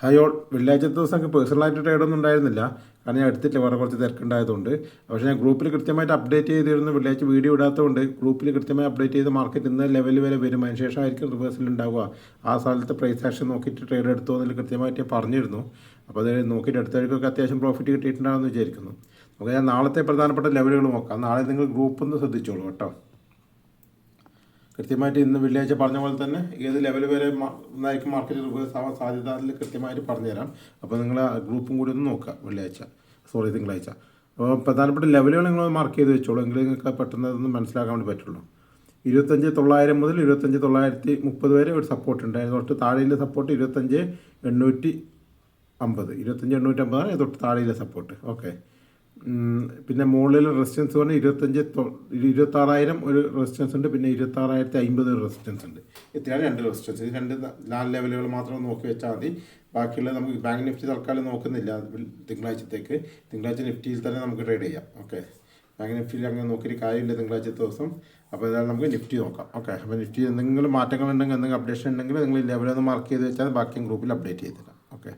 Hi all, വെള്ളിയാഴ്ച ദിവസം എനിക്ക് പേഴ്സണലായിട്ട് ട്രേഡൊന്നും ഉണ്ടായിരുന്നില്ല. കാരണം ഞാൻ എടുത്തിട്ടില്ല, വേറെ കുറച്ച് തിരക്കുണ്ടായതുകൊണ്ട്. പക്ഷേ ഞാൻ ഗ്രൂപ്പിൽ കൃത്യമായിട്ട് അപ്ഡേറ്റ് ചെയ്തിരുന്നു. വെള്ളിയാഴ്ച വീഡിയോ ഇടാത്തതുകൊണ്ട് ഗ്രൂപ്പിൽ കൃത്യമായി അപ്ഡേറ്റ് ചെയ്ത് മാർക്കറ്റ് ഇന്ന ലെവൽ വരെ വരും, അതിന് ശേഷമായിരിക്കും റിവേഴ്സൽ ഉണ്ടാവുക. ആ സ്ഥലത്ത് പ്രൈസ് ആക്ഷൻ നോക്കിയിട്ട് ട്രേഡ് എടുത്തു എന്നതിൽ കൃത്യമായിട്ട് പറഞ്ഞിരുന്നു. അപ്പോൾ അത് നോക്കിയിട്ട് എടുത്തവർക്കൊക്കെ അത്യാവശ്യം പ്രോഫിറ്റ് കിട്ടിയിട്ടുണ്ടാകുമെന്ന് വിചാരിക്കുന്നു. നമുക്ക് ഞാൻ നാളത്തെ പ്രധാനപ്പെട്ട ലെവലുകൾ നോക്കാം. നാളെ നിങ്ങൾ ഗ്രൂപ്പ് ഒന്ന് ശ്രദ്ധിച്ചോളൂ കേട്ടോ. കൃത്യമായിട്ട് ഇന്ന് വെള്ളിയാഴ്ച പറഞ്ഞ പോലെ തന്നെ ഏത് ലെവൽ വരെ ഒന്നായിരിക്കും മാർക്കറ്റ് റിവേഴ്സ് ആവാൻ സാധ്യത അതിൽ കൃത്യമായിട്ട് പറഞ്ഞുതരാം. അപ്പോൾ നിങ്ങൾ ആ ഗ്രൂപ്പും കൂടി ഒന്ന് നോക്കുക തിങ്കളാഴ്ച. അപ്പോൾ പ്രധാനപ്പെട്ട ലെവലുകൾ നിങ്ങൾ മാർക്ക് ചെയ്ത് വെച്ചോളൂ, എങ്കിൽ നിങ്ങൾക്ക് പെട്ടെന്ന് അതൊന്ന് മനസ്സിലാക്കാൻ വേണ്ടി പറ്റുള്ളൂ. 25,900 മുതൽ 25,930 വരെ ഒരു സപ്പോർട്ട് ഉണ്ടായിരുന്നു. തൊട്ട് താഴെയിലെ സപ്പോർട്ട് 25,850, 25,850 തൊട്ട് താഴെയിലെ സപ്പോർട്ട്. ഓക്കെ. പിന്നെ മുകളിൽ റെസിസ്റ്റൻസ് പറഞ്ഞാൽ 26,000 ഒരു റെസിസ്റ്റൻസ് ഉണ്ട്, പിന്നെ 26,050 ഒരു റെസിസ്റ്റൻസ് ഉണ്ട്. ഇത്രയാണ് രണ്ട് റെസിസ്റ്റൻസ്. ഈ രണ്ട് 4 ലെവലുകൾ മാത്രം നോക്കി വെച്ചാൽ മതി. ബാക്കിയുള്ള നമുക്ക് ബാങ്ക് നിഫ്റ്റി തൽക്കാലം നോക്കുന്നില്ല തിങ്കളാഴ്ച നിഫ്റ്റിയിൽ തന്നെ നമുക്ക് ട്രേഡ് ചെയ്യാം. ഓക്കെ, ബാങ്ക് നിഫ്റ്റിയിൽ അങ്ങനെ നോക്കിയിട്ട് കാര്യമില്ല തിങ്കളാഴ്ച ദിവസം. അപ്പോൾ ഏതായാലും നമുക്ക് നിഫ്റ്റി നോക്കാം. ഓക്കെ, അപ്പോൾ നിഫ്റ്റി എന്തെങ്കിലും മാറ്റങ്ങളുണ്ടെങ്കിൽ എന്തെങ്കിലും അപ്ഡേഷൻ ഉണ്ടെങ്കിൽ നിങ്ങൾ ലെവലൊന്ന് മാർക്ക് ചെയ്ത് വെച്ചാൽ ബാക്കി ഗ്രൂപ്പിൽ അപ്ഡേറ്റ് ചെയ്തിടാം. ഓക്കെ.